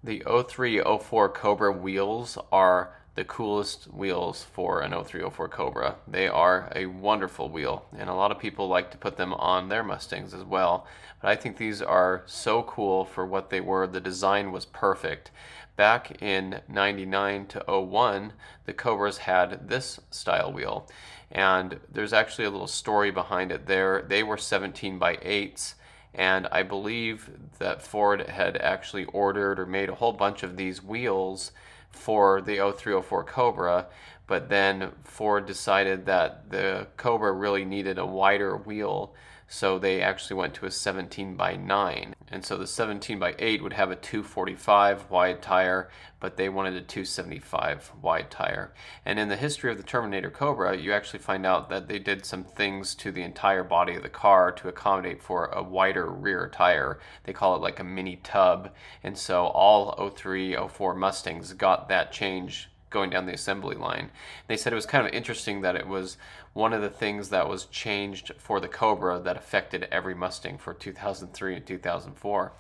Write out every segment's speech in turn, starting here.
The 0304 Cobra wheels are the coolest wheels for an 0304 Cobra. They are a wonderful wheel, and a lot of people like to put them on their Mustangs as well. But I think these are so cool for what they were. The design was perfect. Back in 99 to 01, the Cobras had this style wheel, and there's actually a little story behind it there. They were 17 by 8s, and I believe that Ford had actually ordered or made a whole bunch of these wheels for the 0304 Cobra, but then Ford decided that the Cobra really needed a wider wheel, so they actually went to a 17 by 9. And so the 17 by 8 would have a 245 wide tire, but they wanted a 275 wide tire. And in the history of the Terminator Cobra, you actually find out that they did some things to the entire body of the car to accommodate for a wider rear tire. They call it like a mini tub. And so all 03, 04 Mustangs got that change going down the assembly line. They said it was kind of interesting that it was one of the things that was changed for the Cobra that affected every Mustang for 2003 and 2004.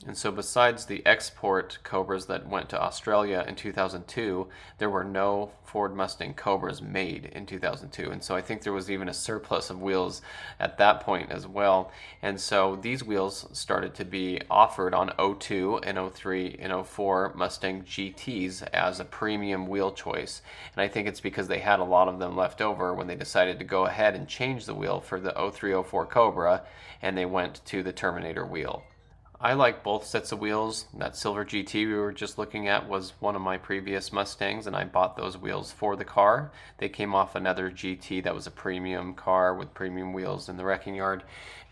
And so besides the export Cobras that went to Australia in 2002, there were no Ford Mustang Cobras made in 2002. And so I think there was even a surplus of wheels at that point as well. And so these wheels started to be offered on 02 and 03 and 04 Mustang GTs as a premium wheel choice. And I think it's because they had a lot of them left over when they decided to go ahead and change the wheel for the 0304 Cobra, and they went to the Terminator wheel. I like both sets of wheels. That silver GT we were just looking at was one of my previous Mustangs, and I bought those wheels for the car. They came off another GT that was a premium car with premium wheels in the wrecking yard,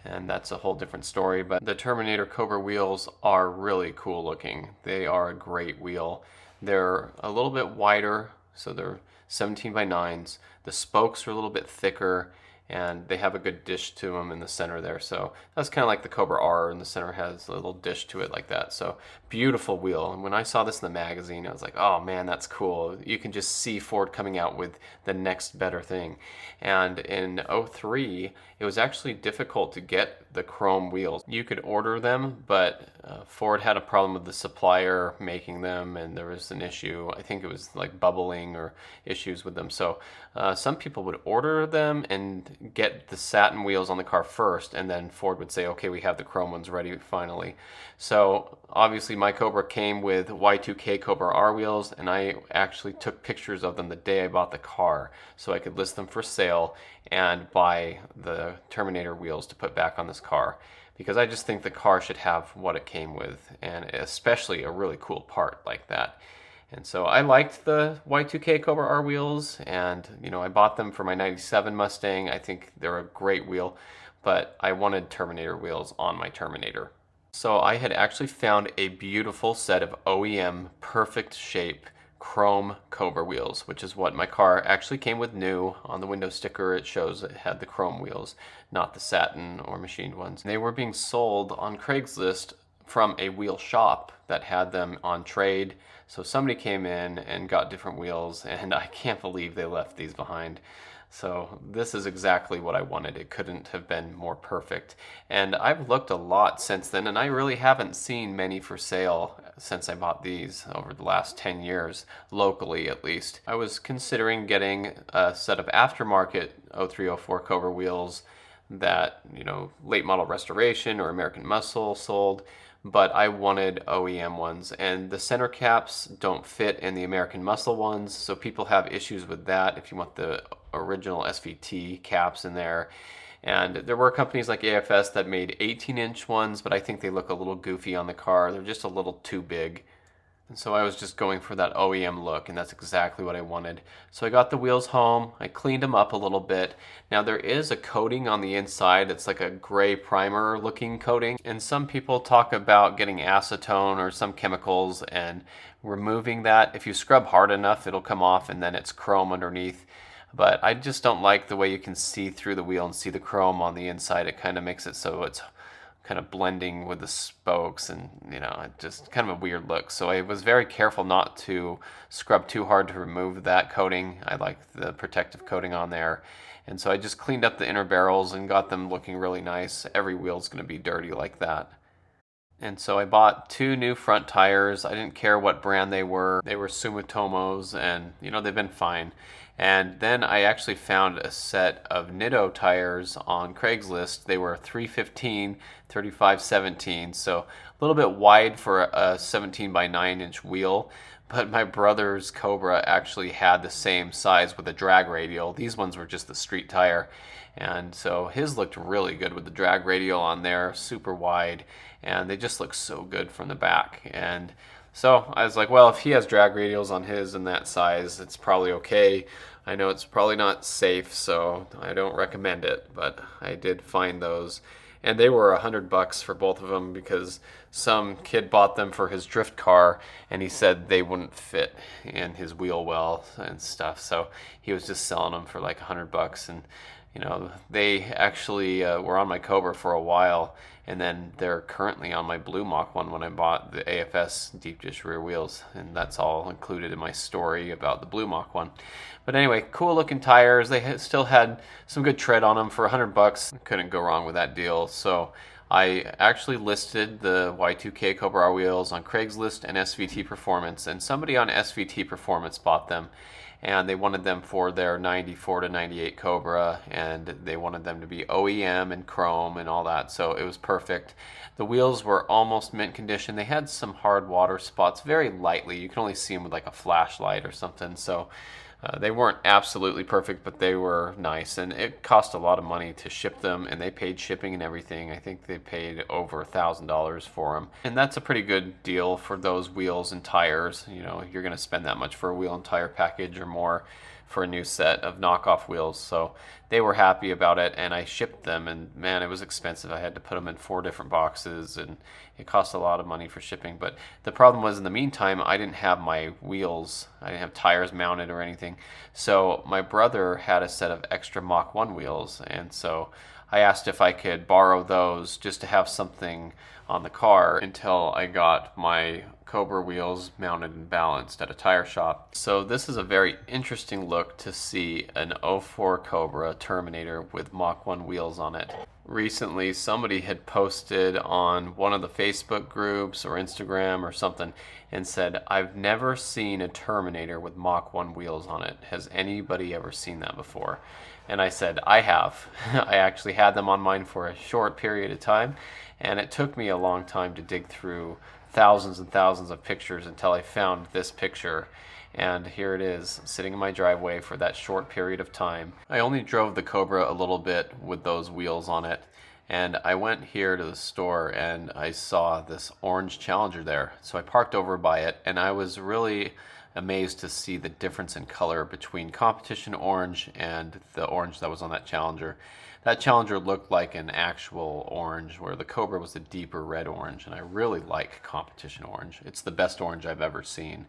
and that's a whole different story. But the Terminator Cobra wheels are really cool looking. They are a great wheel. They're a little bit wider, so they're 17 by 9s. The spokes are a little bit thicker, and they have a good dish to them in the center there. So that's kind of like the Cobra R, and the center has a little dish to it like that. So beautiful wheel. And when I saw this in the magazine, I was like, oh man, that's cool. You can just see Ford coming out with the next better thing. And in 03, it was actually difficult to get the chrome wheels. You could order them, but Ford had a problem with the supplier making them, and there was an issue. I think it was like bubbling or issues with them. So some people would order them and get the satin wheels on the car first, and then Ford would say, okay, we have the chrome ones ready finally. So obviously my Cobra came with Y2K Cobra R wheels, and I actually took pictures of them the day I bought the car so I could list them for sale and buy the Terminator wheels to put back on this car, because I just think the car should have what it came with, and especially a really cool part like that. And so I liked the Y2K Cobra R wheels, and I bought them for my 97 Mustang. I think they're a great wheel, but I wanted Terminator wheels on my Terminator. So I had actually found a beautiful set of OEM perfect shape chrome Cobra wheels, which is what my car actually came with new. On the window sticker it shows it had the chrome wheels, not the satin or machined ones. They were being sold on Craigslist from a wheel shop that had them on trade. So somebody came in and got different wheels, and I can't believe they left these behind. So this is exactly what I wanted. It couldn't have been more perfect. And I've looked a lot since then, and I really haven't seen many for sale since I bought these over the last 10 years, locally at least. I was considering getting a set of aftermarket 0304 Cobra wheels that, late model restoration or American Muscle sold, but I wanted OEM ones, and the center caps don't fit in the American Muscle ones, so people have issues with that if you want the original SVT caps in there. And there were companies like AFS that made 18-inch ones, but I think they look a little goofy on the car. They're just a little too big. And so I was just going for that OEM look, and that's exactly what I wanted. So I got the wheels home, I cleaned them up a little bit. Now there is a coating on the inside, it's like a gray primer looking coating. And some people talk about getting acetone or some chemicals and removing that. If you scrub hard enough, it'll come off, and then it's chrome underneath. But I just don't like the way you can see through the wheel and see the chrome on the inside. It kind of makes it so it's kind of blending with the spokes, and it just kind of a weird look. So I was very careful not to scrub too hard to remove that coating. I like the protective coating on there, and so I just cleaned up the inner barrels and got them looking really nice. Every wheel's going to be dirty like that. And so I bought two new front tires. I didn't care what brand they were. They were Sumitomo's, and they've been fine. And then I actually found a set of Nitto tires on Craigslist. They were 315, 3517, so a little bit wide for a 17 by 9-inch wheel. But my brother's Cobra actually had the same size with a drag radial. These ones were just the street tire. And so his looked really good with the drag radial on there, super wide, and they just look so good from the back. And so I was like, well, if he has drag radials on his in that size, it's probably okay. I know it's probably not safe, so I don't recommend it, but I did find those. And they were $100 for both of them because some kid bought them for his drift car, and he said they wouldn't fit in his wheel well and stuff. So he was just selling them for like $100, and they actually were on my Cobra for a while, and then they're currently on my Blue Mach one when I bought the AFS deep dish rear wheels, and that's all included in my story about the Blue Mach one. But anyway, cool looking tires. They still had some good tread on them for $100. Couldn't go wrong with that deal. So I actually listed the Y2K Cobra R wheels on Craigslist and SVT Performance, and somebody on SVT Performance bought them, and they wanted them for their 94 to 98 Cobra, and they wanted them to be OEM and chrome and all that, so it was perfect. The wheels were almost mint condition. They had some hard water spots very lightly. You can only see them with like a flashlight or something, so they weren't absolutely perfect, but they were nice, and it cost a lot of money to ship them, and they paid shipping and everything. I think they paid over $1,000 for them, and that's a pretty good deal for those wheels and tires. You're going to spend that much for a wheel and tire package or more for a new set of knockoff wheels. So they were happy about it, and I shipped them, and man, it was expensive. I had to put them in 4 different boxes, and it cost a lot of money for shipping. But the problem was, in the meantime, I didn't have my wheels, I didn't have tires mounted or anything. So my brother had a set of extra Mach 1 wheels, and so I asked if I could borrow those just to have something on the car until I got my Cobra wheels mounted and balanced at a tire shop. So this is a very interesting look to see an '04 Cobra Terminator with Mach 1 wheels on it. Recently, somebody had posted on one of the Facebook groups or Instagram or something and said, I've never seen a Terminator with Mach 1 wheels on it. Has anybody ever seen that before? And I said, I have. I actually had them on mine for a short period of time, and it took me a long time to dig through thousands and thousands of pictures until I found this picture. And here it is, sitting in my driveway for that short period of time. I only drove the Cobra a little bit with those wheels on it, and I went here to the store and I saw this orange Challenger there. So I parked over by it, and I was really amazed to see the difference in color between competition orange and the orange that was on that Challenger. That Challenger looked like an actual orange, where the Cobra was a deeper red orange, and I really like competition orange. It's the best orange I've ever seen.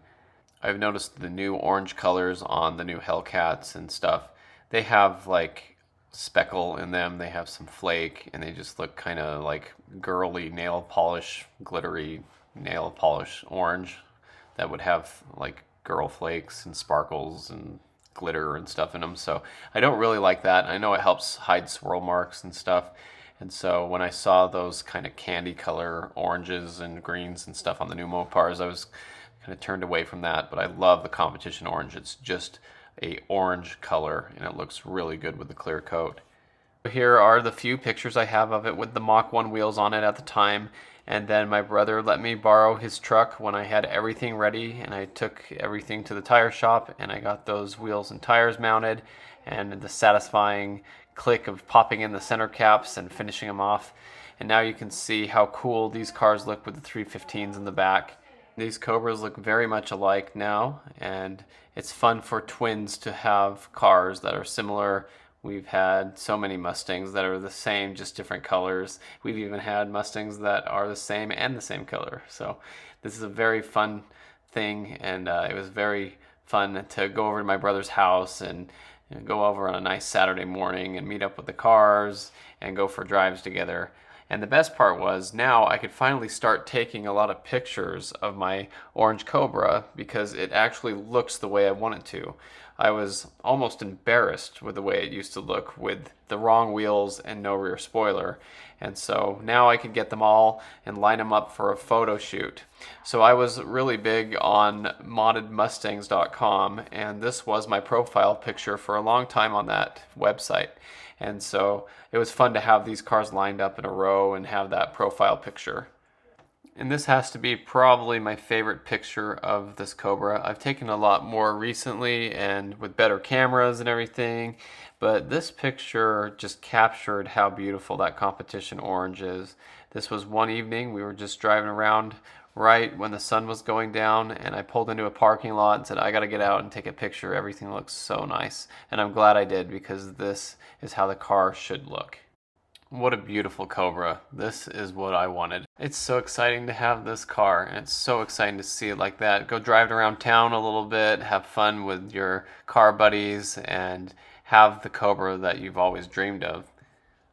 I've noticed the new orange colors on the new Hellcats and stuff. They have like speckle in them, they have some flake, and they just look kind of like girly nail polish, glittery nail polish orange that would have like girl flakes and sparkles and glitter and stuff in them. So I don't really like that. I know it helps hide swirl marks and stuff. And so when I saw those kind of candy color oranges and greens and stuff on the new Mopars, I was kind of turned away from that. But I love the competition orange. It's just a orange color, and it looks really good with the clear coat. Here are the few pictures I have of it with the Mach 1 wheels on it at the time. And then my brother let me borrow his truck when I had everything ready, and I took everything to the tire shop, and I got those wheels and tires mounted, and the satisfying click of popping in the center caps and finishing them off. And now you can see how cool these cars look with the 315s in the back. These Cobras look very much alike now, and it's fun for twins to have cars that are similar. We've had so many Mustangs that are the same, just different colors. We've even had Mustangs that are the same and the same color. So this is a very fun thing, and it was very fun to go over to my brother's house and go over on a nice Saturday morning and meet up with the cars and go for drives together. And the best part was now I could finally start taking a lot of pictures of my orange Cobra because it actually looks the way I want it to. I was almost embarrassed with the way it used to look with the wrong wheels and no rear spoiler. And so now I could get them all and line them up for a photo shoot. So I was really big on moddedmustangs.com, and this was my profile picture for a long time on that website. And so it was fun to have these cars lined up in a row and have that profile picture. And this has to be probably my favorite picture of this Cobra. I've taken a lot more recently and with better cameras and everything, but this picture just captured how beautiful that competition orange is. This was one evening, we were just driving around right when the sun was going down, and I pulled into a parking lot and said, I gotta get out and take a picture. Everything looks so nice. And I'm glad I did, because this is how the car should look. What a beautiful Cobra. This is what I wanted. It's so exciting to have this car, and it's so exciting to see it like that. Go drive it around town a little bit, have fun with your car buddies, and have the Cobra that you've always dreamed of.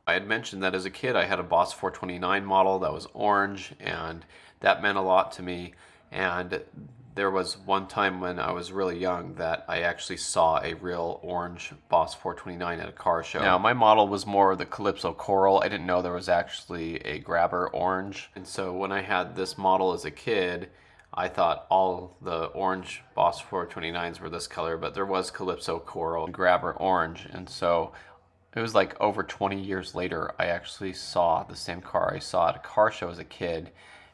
I had mentioned that as a kid I had a Boss 429 model that was orange, and that meant a lot to me. And there was one time when I was really young that I actually saw a real orange Boss 429 at a car show. Now, my model was more the Calypso Coral. I didn't know there was actually a Grabber orange. And so when I had this model as a kid, I thought all the orange Boss 429s were this color, but there was Calypso Coral and Grabber orange. And so it was like over 20 years later, I actually saw the same car I saw at a car show as a kid.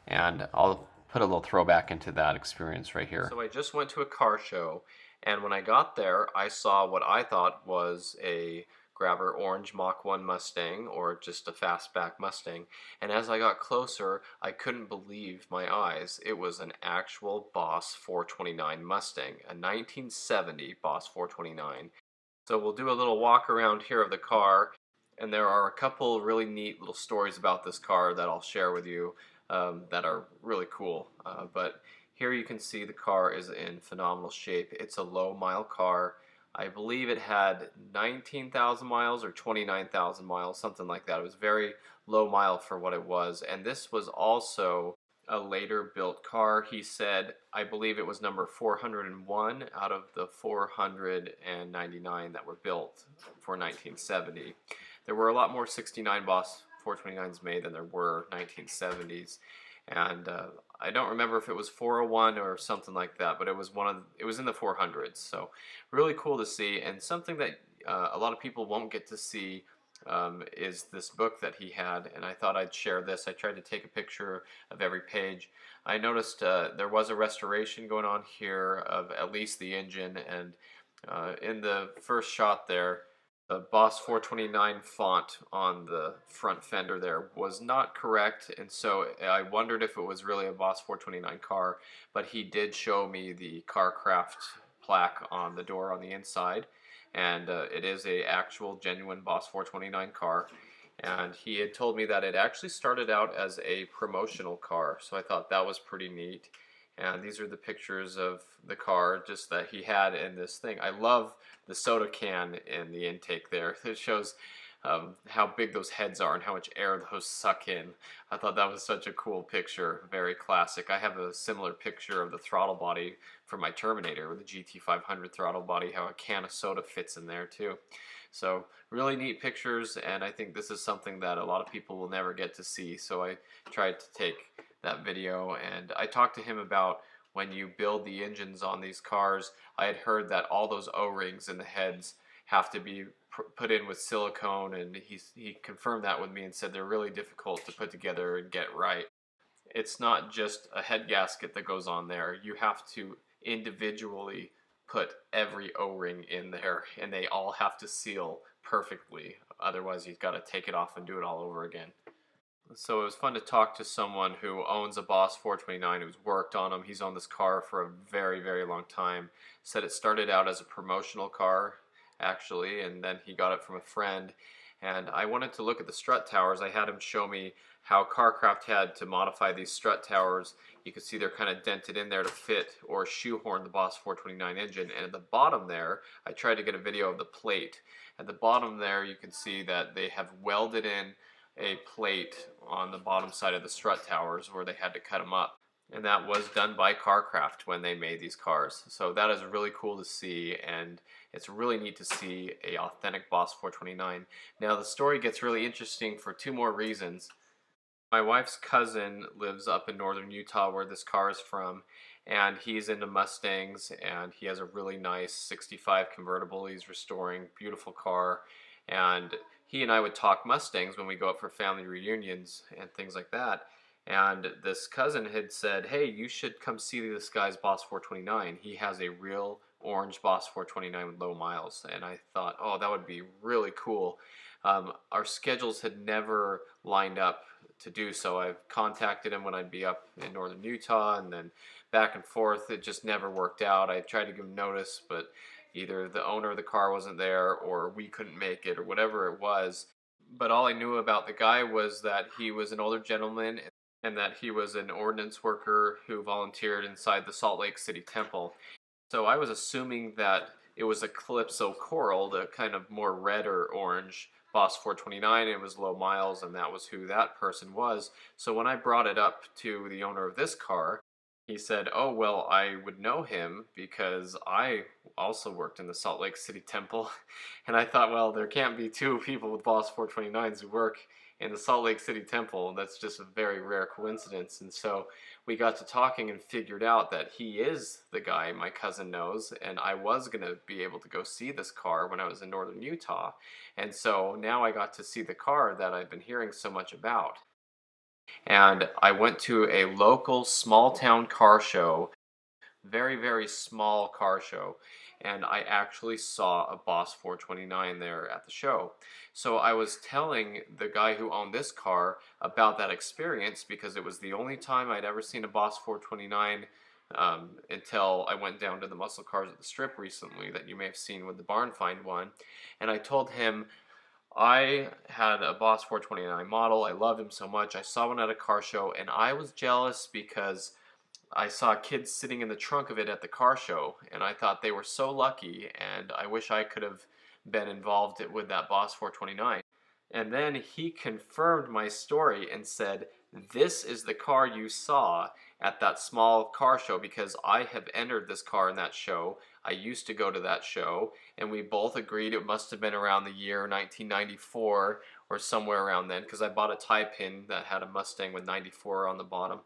And I'll put a little throwback into that experience right here. So I just went to a car show, and when I got there, I saw what I thought was a Grabber orange Mach 1 Mustang, or just a fastback Mustang. And as I got closer, I couldn't believe my eyes. It was an actual Boss 429 Mustang, a 1970 Boss 429. So we'll do a little walk around here of the car, and there are a couple really neat little stories about this car that I'll share with you that are really cool. But here you can see the car is in phenomenal shape. It's a low mile car. I believe it had 19,000 miles or 29,000 miles, something like that. It was very low mile for what it was. And this was also a later built car. He said, I believe it was number 401 out of the 499 that were built for 1970. There were a lot more 69 Boss 429s made than there were 1970s, and I don't remember if it was 401 or something like that, but it was it was in the 400s. So really cool to see, and something that a lot of people won't get to see is this book that he had, and I thought I'd share this. I tried to take a picture of every page. I noticed there was a restoration going on here of at least the engine, and in the first shot there, the Boss 429 font on the front fender there was not correct, and so I wondered if it was really a Boss 429 car, but he did show me the CarCraft plaque on the door on the inside, and it is a actual genuine Boss 429 car, and he had told me that it actually started out as a promotional car, so I thought that was pretty neat. And these are the pictures of the car just that he had in this thing. I love the soda can in the intake there. It shows how big those heads are and how much air those suck in. I thought that was such a cool picture, very classic. I have a similar picture of the throttle body for my Terminator with the GT500 throttle body, how a can of soda fits in there too. So really neat pictures, and I think this is something that a lot of people will never get to see, so I tried to take that video. And I talked to him about when you build the engines on these cars. I had heard that all those O-rings in the heads have to be put in with silicone, and he confirmed that with me and said they're really difficult to put together and get right. It's not just a head gasket that goes on there. You have to individually put every O-ring in there, and they all have to seal perfectly. Otherwise, you've got to take it off and do it all over again. So it was fun to talk to someone who owns a Boss 429, who's worked on them. He's owned this car for a very, very long time. Said it started out as a promotional car, actually, and then he got it from a friend. And I wanted to look at the strut towers. I had him show me how CarCraft had to modify these strut towers. You can see they're kind of dented in there to fit or shoehorn the Boss 429 engine. And at the bottom there, I tried to get a video of the plate. At the bottom there, you can see that they have welded in a plate on the bottom side of the strut towers where they had to cut them up. And that was done by Carcraft when they made these cars. So that is really cool to see, and it's really neat to see a authentic Boss 429. Now the story gets really interesting for two more reasons. My wife's cousin lives up in northern Utah where this car is from, and he's into Mustangs, and he has a really nice 65 convertible he's restoring, beautiful car, and he and I would talk Mustangs when we go up for family reunions and things like that. And this cousin had said, hey, you should come see this guy's Boss 429. He has a real orange Boss 429 with low miles. And I thought, oh, that would be really cool. Our schedules had never lined up to do so. I've contacted him when I'd be up in northern Utah, and then back and forth. It just never worked out. I tried to give him notice, but either the owner of the car wasn't there, or we couldn't make it, or whatever it was. But all I knew about the guy was that he was an older gentleman, and that he was an ordnance worker who volunteered inside the Salt Lake City Temple. So I was assuming that it was a Calypso Coral, the kind of more red or orange Boss 429. It was low miles, and that was who that person was. So when I brought it up to the owner of this car, he said, oh, well, I would know him because I also worked in the Salt Lake City Temple. And I thought, well, there can't be two people with Boss 429s who work in the Salt Lake City Temple. That's just a very rare coincidence. And so we got to talking and figured out that he is the guy my cousin knows, and I was going to be able to go see this car when I was in northern Utah. And so now I got to see the car that I've been hearing so much about. And I went to a local small town car show, very, very small car show, and I actually saw a Boss 429 there at the show. So I was telling the guy who owned this car about that experience because it was the only time I'd ever seen a Boss 429 until I went down to the muscle cars at the Strip recently that you may have seen with the Barn Find one. And I told him, I had a Boss 429 model. I loved him so much. I saw one at a car show, and I was jealous because I saw kids sitting in the trunk of it at the car show, and I thought they were so lucky, and I wish I could have been involved with that Boss 429. And then he confirmed my story and said, this is the car you saw at that small car show, because I have entered this car in that show. I used to go to that show, and we both agreed it must have been around the year 1994 or somewhere around then, because I bought a tie pin that had a Mustang with 94 on the bottom.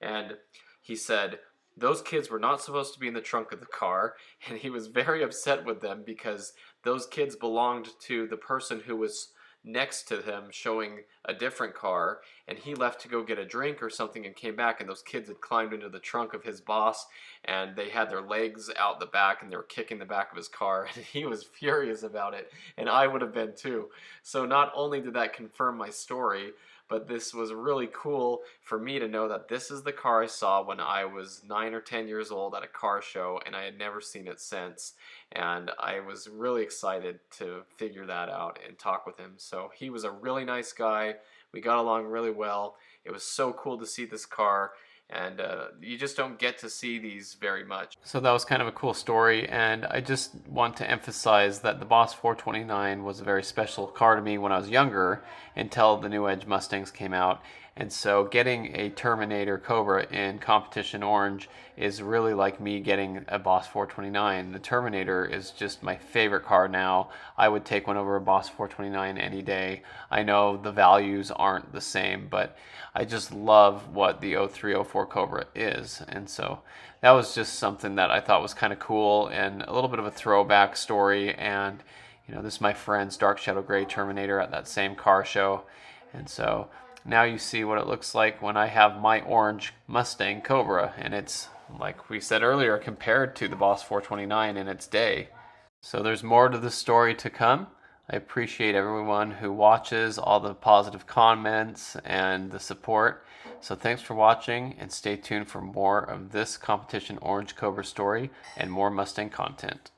And he said, those kids were not supposed to be in the trunk of the car, and he was very upset with them because those kids belonged to the person who was next to him showing a different car, and he left to go get a drink or something and came back, and those kids had climbed into the trunk of his Boss, and they had their legs out the back and they were kicking the back of his car, and he was furious about it, and I would have been too. So not only did that confirm my story, but this was really cool for me to know that this is the car I saw when I was 9 or 10 years old at a car show, and I had never seen it since. And I was really excited to figure that out and talk with him. So he was a really nice guy. We got along really well. It was so cool to see this car. And you just don't get to see these very much. So that was kind of a cool story, and I just want to emphasize that the Boss 429 was a very special car to me when I was younger until the New Edge Mustangs came out. And so getting a Terminator Cobra in Competition Orange is really like me getting a Boss 429. The Terminator is just my favorite car now. I would take one over a Boss 429 any day. I know the values aren't the same, but I just love what the 0304 Cobra is. And so that was just something that I thought was kind of cool and a little bit of a throwback story. And this is my friend's Dark Shadow Gray Terminator at that same car show. And so now you see what it looks like when I have my orange Mustang Cobra, and it's, like we said earlier, compared to the Boss 429 in its day. So there's more to the story to come. I appreciate everyone who watches, all the positive comments and the support. So thanks for watching, and stay tuned for more of this Competition Orange Cobra story and more Mustang content.